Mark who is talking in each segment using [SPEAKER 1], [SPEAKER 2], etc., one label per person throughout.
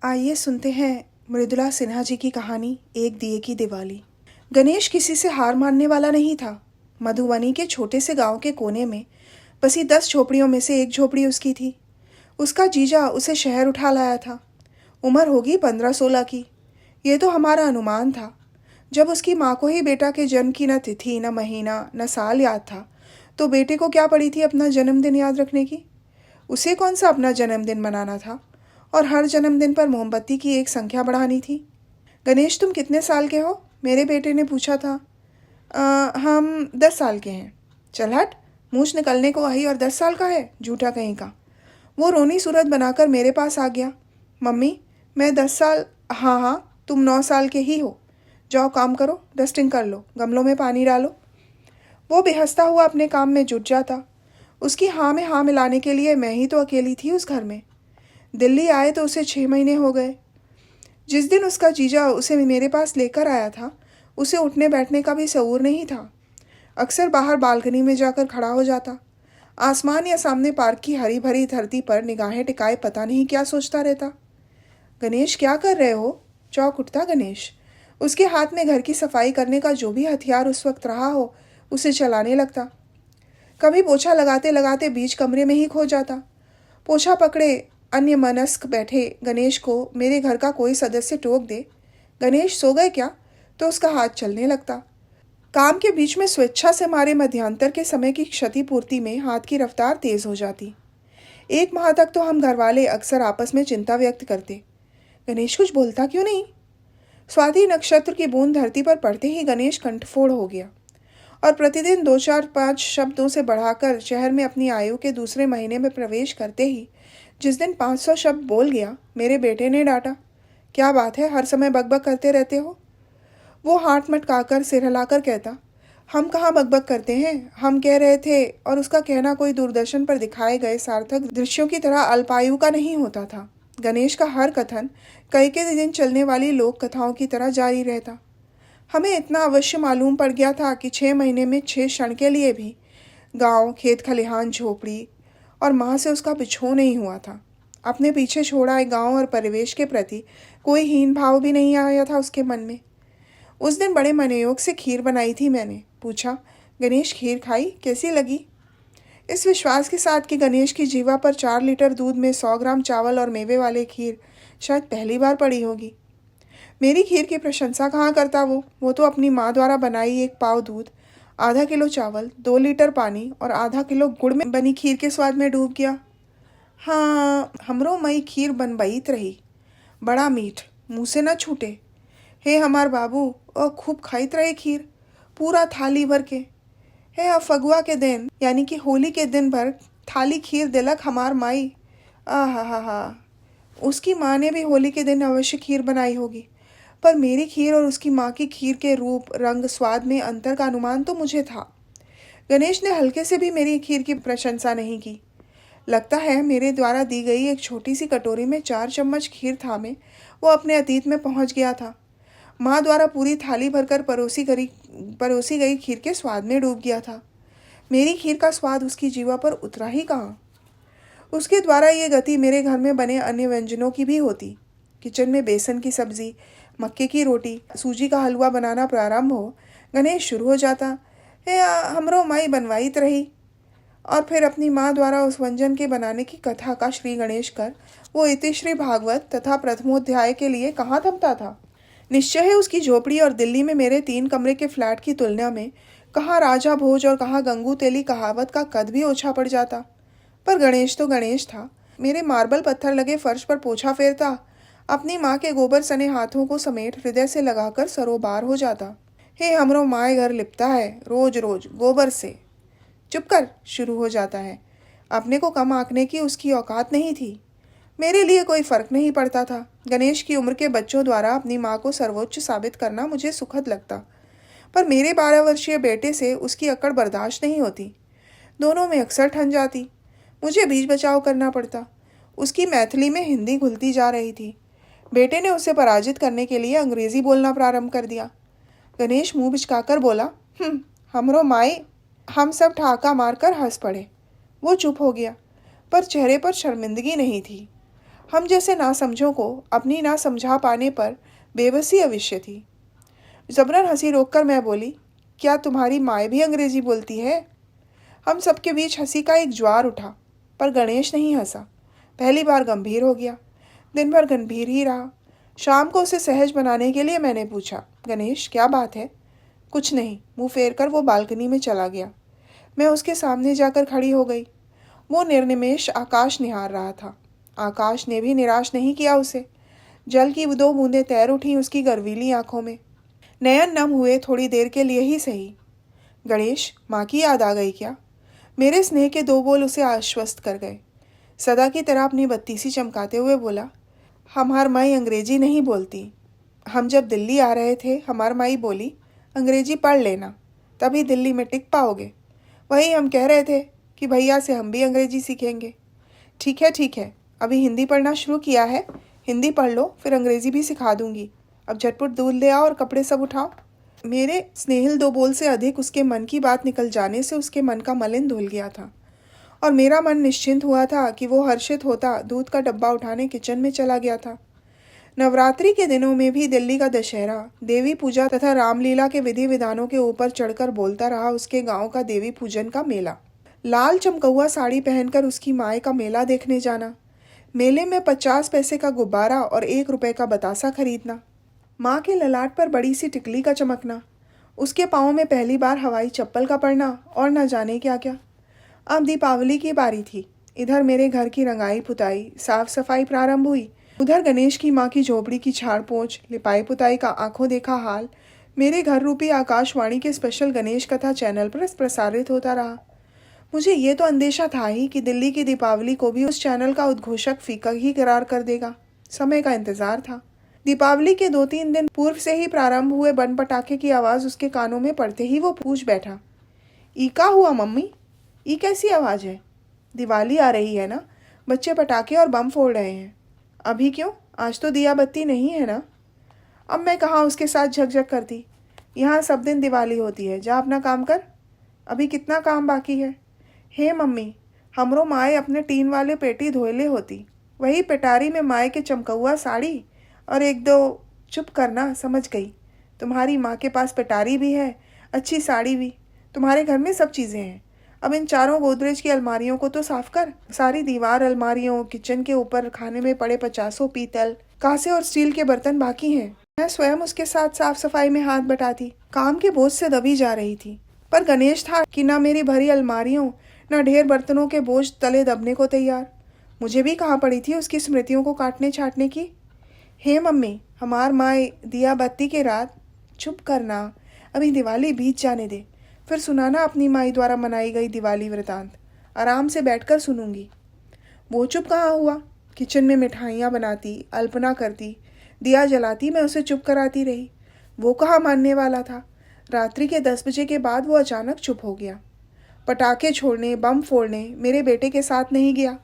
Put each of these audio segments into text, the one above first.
[SPEAKER 1] आइए सुनते हैं मृदुला सिन्हा जी की कहानी एक दिए की दिवाली। गणेश किसी से हार मानने वाला नहीं था। मधुबनी के छोटे से गांव के कोने में बसी 10 झोपड़ियों में से एक झोपड़ी उसकी थी। उसका जीजा उसे शहर उठा लाया था। उम्र होगी 15-16 की। ये तो हमारा अनुमान था। जब उसकी माँ को ही बेटा के जन्म की न तिथि, न महीना, न साल याद था, तो बेटे को क्या पड़ी थी अपना जन्मदिन याद रखने की। उसे कौन सा अपना जन्मदिन मनाना था और हर जन्मदिन पर मोमबत्ती की एक संख्या बढ़ानी थी। गणेश, तुम कितने साल के हो? मेरे बेटे ने पूछा था। हम 10 साल के हैं। चल हट, मूछ निकलने को आई और 10 साल का है, झूठा कहीं का। वो रोनी सूरत बनाकर मेरे पास आ गया। मम्मी, मैं 10 साल। हाँ हाँ, तुम 9 साल के ही हो। जाओ काम करो, डस्टिंग कर लो, गमलों में पानी डालो। वो बेहसता हुआ अपने काम में जुट जाता। उसकी हाँ में हाँ मिलाने के लिए मैं ही तो अकेली थी उस घर में। दिल्ली आए तो उसे 6 महीने हो गए। जिस दिन उसका जीजा उसे मेरे पास लेकर आया था, उसे उठने बैठने का भी शऊर नहीं था। अक्सर बाहर बालकनी में जाकर खड़ा हो जाता। आसमान या सामने पार्क की हरी भरी धरती पर निगाहें टिकाए पता नहीं क्या सोचता रहता। गणेश, क्या कर रहे हो? चौंक उठता गणेश। उसके हाथ में घर की सफाई करने का जो भी हथियार उस वक्त रहा हो, उसे चलाने लगता। कभी पोछा लगाते लगाते बीच कमरे में ही खो जाता। पोछा पकड़े अन्य मनस्क बैठे गणेश को मेरे घर का कोई सदस्य टोक दे, गणेश सो गए क्या, तो उसका हाथ चलने लगता। काम के बीच में स्वेच्छा से मारे मध्यांतर के समय की क्षतिपूर्ति में हाथ की रफ्तार तेज हो जाती। 1 माह तक तो हम घरवाले अक्सर आपस में चिंता व्यक्त करते। गणेश कुछ बोलता क्यों नहीं? स्वाति नक्षत्र की बूंद धरती पर पड़ते ही गणेश कंठफोड़ हो गया और प्रतिदिन 2-4-5 शब्दों से बढ़ाकर शहर में अपनी आयु के दूसरे महीने में प्रवेश करते ही जिस दिन 500 शब्द बोल गया, मेरे बेटे ने डांटा। क्या बात है, हर समय बकबक करते रहते हो? वो हाथ मटकाकर सिर हिलाकर कहता। हम कहाँ बकबक करते हैं, हम कह रहे थे। और उसका कहना कोई दूरदर्शन पर दिखाए गए सार्थक दृश्यों की तरह अल्पायु का नहीं होता था। गणेश का हर कथन कई के दिन चलने वाली लोक कथाओं की तरह जारी रहता। हमें इतना अवश्य मालूम पड़ गया था कि 6 महीने में 6 क्षण के लिए भी गांव, खेत खलिहान, झोपड़ी और माँ से उसका बिछोह नहीं हुआ था। अपने पीछे छोड़ा एक गांव और परिवेश के प्रति कोई हीन भाव भी नहीं आया था उसके मन में। उस दिन बड़े मनोयोग से खीर बनाई थी मैंने। पूछा, गणेश खीर खाई, कैसी लगी? इस विश्वास के साथ कि गणेश की जीवा पर 4 लीटर दूध में 100 ग्राम चावल और मेवे वाले खीर शायद पहली बार पड़ी होगी। मेरी खीर की प्रशंसा कहाँ करता वो तो अपनी माँ द्वारा बनाई 1 पाव दूध, आधा किलो चावल, 2 लीटर पानी और आधा किलो गुड़ में बनी खीर के स्वाद में डूब गया। हाँ, हमरो मई खीर बनबईत रही, बड़ा मीठ, मुँह से न छूटे। हे हमार बाबू, खूब खाइत रहे खीर, पूरा थाली भर के। हे फगुआ के दिन यानी कि होली के दिन भर थाली खीर दिलक हमार माई। हा। उसकी माँ ने भी होली के दिन अवश्य खीर बनाई होगी, पर मेरी खीर और उसकी माँ की खीर के रूप, रंग, स्वाद में अंतर का अनुमान तो मुझे था। गणेश ने हल्के से भी मेरी खीर की प्रशंसा नहीं की। लगता है मेरे द्वारा दी गई एक छोटी सी कटोरी में 4 चम्मच खीर थामे वो अपने अतीत में पहुंच गया था। माँ द्वारा पूरी थाली भरकर परोसी गई खीर के स्वाद में डूब गया था। मेरी खीर का स्वाद उसकी जीवा पर उतरा ही कहाँ। उसके द्वारा ये गति मेरे घर में बने अन्य व्यंजनों की भी होती। किचन में बेसन की सब्जी, मक्के की रोटी, सूजी का हलवा बनाना प्रारंभ हो, गणेश शुरू हो जाता। हे हमरो माई बनवाईत रही। और फिर अपनी माँ द्वारा उस व्यंजन के बनाने की कथा का श्री गणेश कर वो इतिश्री भागवत तथा प्रथमोध्याय के लिए कहाँ थमता था। निश्चय है उसकी झोपड़ी और दिल्ली में मेरे 3 कमरे के फ्लैट की तुलना में कहाँ राजा भोज और कहाँ गंगू तेली कहावत का कद भी ओछा पड़ जाता। पर गणेश तो गणेश था। मेरे मार्बल पत्थर लगे फर्श पर पोछा फेरता, अपनी माँ के गोबर सने हाथों को समेट हृदय से लगाकर सरोबार हो जाता। हे हमरो माए घर लिपता है रोज रोज गोबर से। चुप कर, शुरू हो जाता है। अपने को कम आंकने की उसकी औकात नहीं थी। मेरे लिए कोई फर्क नहीं पड़ता था। गणेश की उम्र के बच्चों द्वारा अपनी माँ को सर्वोच्च साबित करना मुझे सुखद लगता, पर मेरे 12 वर्षीय बेटे से उसकी अकड़ बर्दाश्त नहीं होती। दोनों में अक्सर ठन जाती। मुझे बीच बचाव करना पड़ता। उसकी मैथिली में हिंदी घुलती जा रही थी। बेटे ने उसे पराजित करने के लिए अंग्रेजी बोलना प्रारंभ कर दिया। गणेश मुंह बिचकाकर बोला, हमरो माई। हम सब ठहाका मारकर हंस पड़े। वो चुप हो गया, पर चेहरे पर शर्मिंदगी नहीं थी। हम जैसे नासमझों को अपनी ना समझा पाने पर बेबसी अवश्य थी। जबरन हंसी रोककर मैं बोली, क्या तुम्हारी माँ भी अंग्रेजी बोलती है? हम सबके बीच हंसी का एक ज्वार उठा, पर गणेश नहीं हंसा। पहली बार गंभीर हो गया। दिन भर गंभीर ही रहा। शाम को उसे सहज बनाने के लिए मैंने पूछा, गणेश क्या बात है? कुछ नहीं, मुंह फेर कर वो बालकनी में चला गया। मैं उसके सामने जाकर खड़ी हो गई। वो निर्निमेष आकाश निहार रहा था। आकाश ने भी निराश नहीं किया उसे। जल की 2 बूंदें तैर उठी उसकी गर्वीली आंखों में। नयन नम हुए थोड़ी देर के लिए ही सही। गणेश, माँ की याद आ गई क्या? मेरे स्नेह के 2 बोल उसे आश्वस्त कर गए। सदा की तरह अपनी बत्ती सी चमकाते हुए बोला, हमार माई अंग्रेजी नहीं बोलती। हम जब दिल्ली आ रहे थे, हमार माई बोली, अंग्रेजी पढ़ लेना, तभी दिल्ली में टिक पाओगे। वही हम कह रहे थे कि भैया से हम भी अंग्रेजी सीखेंगे। ठीक है, अभी हिंदी पढ़ना शुरू किया है, हिंदी पढ़ लो, फिर अंग्रेजी भी सिखा दूंगी। अब झटपट दूध ले आओ और कपड़े सब उठाओ। मेरे स्नेहिल 2 बोल से अधिक उसके मन की बात निकल जाने से उसके मन का मलिन धुल गया था और मेरा मन निश्चिंत हुआ था कि वो हर्षित होता दूध का डब्बा उठाने किचन में चला गया था। नवरात्रि के दिनों में भी दिल्ली का दशहरा, देवी पूजा तथा रामलीला के विधि विधानों के ऊपर चढ़कर बोलता रहा उसके गांव का देवी पूजन का मेला। लाल चमकौआ साड़ी पहनकर उसकी माए का मेला देखने जाना, मेले में 50 पैसे का गुब्बारा और 1 रुपए का बतासा खरीदना, माँ के ललाट पर बड़ी सी टिकली का चमकना, उसके पाँव में पहली बार हवाई चप्पल का पड़ना और न जाने क्या क्या। अब दीपावली की बारी थी। इधर मेरे घर की रंगाई पुताई साफ सफाई प्रारंभ हुई। उधर गणेश की माँ की झोपड़ी की झाड़ पोंछ लिपाई पुताई का आंखों देखा हाल मेरे घर रूपी आकाशवाणी के स्पेशल गणेश कथा चैनल पर प्रसारित होता रहा। मुझे ये तो अंदेशा था ही कि दिल्ली की दीपावली को भी उस चैनल का उद्घोषक फीका ही करार कर देगा। समय का इंतजार था। दीपावली के 2-3 दिन पूर्व से ही प्रारंभ हुए बम पटाखे की आवाज़ उसके कानों में पड़ते ही वो पूछ बैठा, ई का हुआ मम्मी? ई कैसी आवाज़ है? दिवाली आ रही है ना, बच्चे पटाखे और बम फोड़ रहे हैं। अभी क्यों? आज तो दिया बत्ती नहीं है ना। अब मैं कहाँ उसके साथ झकझक करती। यहाँ सब दिन दिवाली होती है, जा अपना काम कर। अभी कितना काम बाकी है? हे मम्मी, हमरो माए अपने टीन वाले पेटी धोयले होती, वही पेटारी में माए के चमकौआ साड़ी और 1-2। चुप करना, समझ गई। तुम्हारी माँ के पास पेटारी भी है, अच्छी साड़ी भी, तुम्हारे घर में सब चीज़ें हैं। अब इन 4 गोदरेज की अलमारियों को तो साफ कर। सारी दीवार अलमारियों, किचन के ऊपर खाने में पड़े 50 पीतल, कांसे और स्टील के बर्तन बाकी हैं। मैं स्वयं उसके साथ साफ सफाई में हाथ बटाती, काम के बोझ से दबी जा रही थी। पर गणेश था कि ना मेरी भरी अलमारियों, ना ढेर बर्तनों के बोझ तले दबने को तैयार। मुझे भी कहाँ पड़ी थी उसकी स्मृतियों को काटने छाटने की। हे मम्मी, हमार माए दिया बत्ती के रात। चुप करना, अभी दिवाली बीत जाने दे, फिर सुनाना अपनी माई द्वारा मनाई गई दिवाली वृतांत। आराम से बैठकर सुनूंगी। वो चुप कहाँ हुआ। किचन में मिठाइयाँ बनाती, अल्पना करती, दिया जलाती, मैं उसे चुप कराती रही। वो कहाँ मानने वाला था। रात्रि के 10 बजे के बाद वो अचानक चुप हो गया। पटाखे छोड़ने, बम फोड़ने मेरे बेटे के साथ नहीं गया,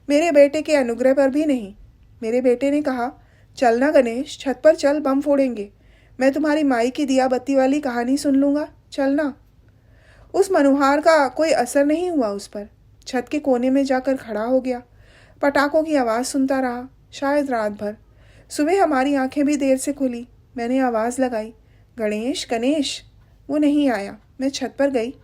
[SPEAKER 1] मेरे बेटे के अनुग्रह पर भी नहीं। मेरे बेटे ने कहा, चलना गणेश, छत पर चल, बम फोड़ेंगे। मैं तुम्हारी माई की दिया बत्ती वाली कहानी सुन लूँगा, चलना। उस मनुहार का कोई असर नहीं हुआ उस पर। छत के कोने में जाकर खड़ा हो गया। पटाखों की आवाज़ सुनता रहा, शायद रात भर। सुबह हमारी आंखें भी देर से खुली। मैंने आवाज़ लगाई, गणेश गणेश। वो नहीं आया। मैं छत पर गई।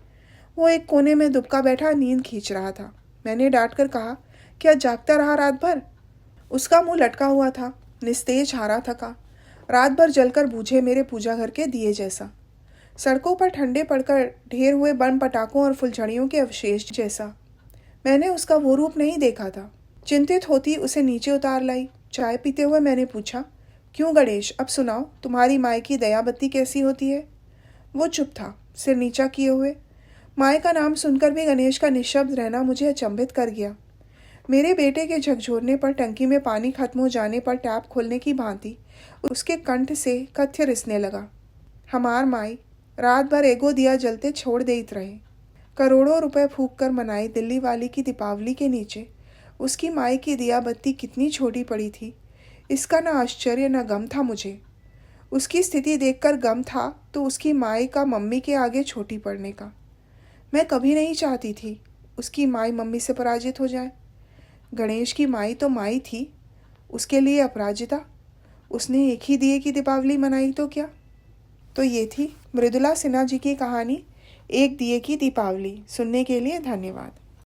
[SPEAKER 1] वो एक कोने में दुबका बैठा नींद खींच रहा था। मैंने डांट कर कहा, क्या जागता रहा रात भर? उसका मुंह लटका हुआ था, निस्तेज हारा थका, रात भर जलकर बूझे मेरे पूजा घर के दिए जैसा, सड़कों पर ठंडे पड़कर ढेर हुए बम पटाखों और फुलझड़ियों के अवशेष जैसा। मैंने उसका वो रूप नहीं देखा था। चिंतित होती उसे नीचे उतार लाई। चाय पीते हुए मैंने पूछा, क्यों गणेश, अब सुनाओ, तुम्हारी माए की दया बत्ती कैसी होती है? वो चुप था, सिर नीचा किए हुए। माए का नाम सुनकर भी गणेश का निःशब्द रहना मुझे अचंभित कर गया। मेरे बेटे के झकझोरने पर, टंकी में पानी खत्म हो जाने पर टैप खोलने की भांति उसके कंठ से कथ्य रिसने लगा। हमार माई रात भर एगो दिया जलते छोड़ देत रहे। करोड़ों रुपए फूंक कर मनाई दिल्ली वाली की दीपावली के नीचे उसकी माई की दिया बत्ती कितनी छोटी पड़ी थी, इसका न आश्चर्य न गम था मुझे। उसकी स्थिति देखकर गम था तो उसकी माई का मम्मी के आगे छोटी पड़ने का। मैं कभी नहीं चाहती थी उसकी माई मम्मी से पराजित हो जाए। गणेश की माई तो माई थी, उसके लिए अपराजिता। उसने एक ही दिए की दीपावली मनाई तो क्या। तो ये थी मृदुला सिन्हा जी की कहानी एक दिए की दीपावली। सुनने के लिए धन्यवाद।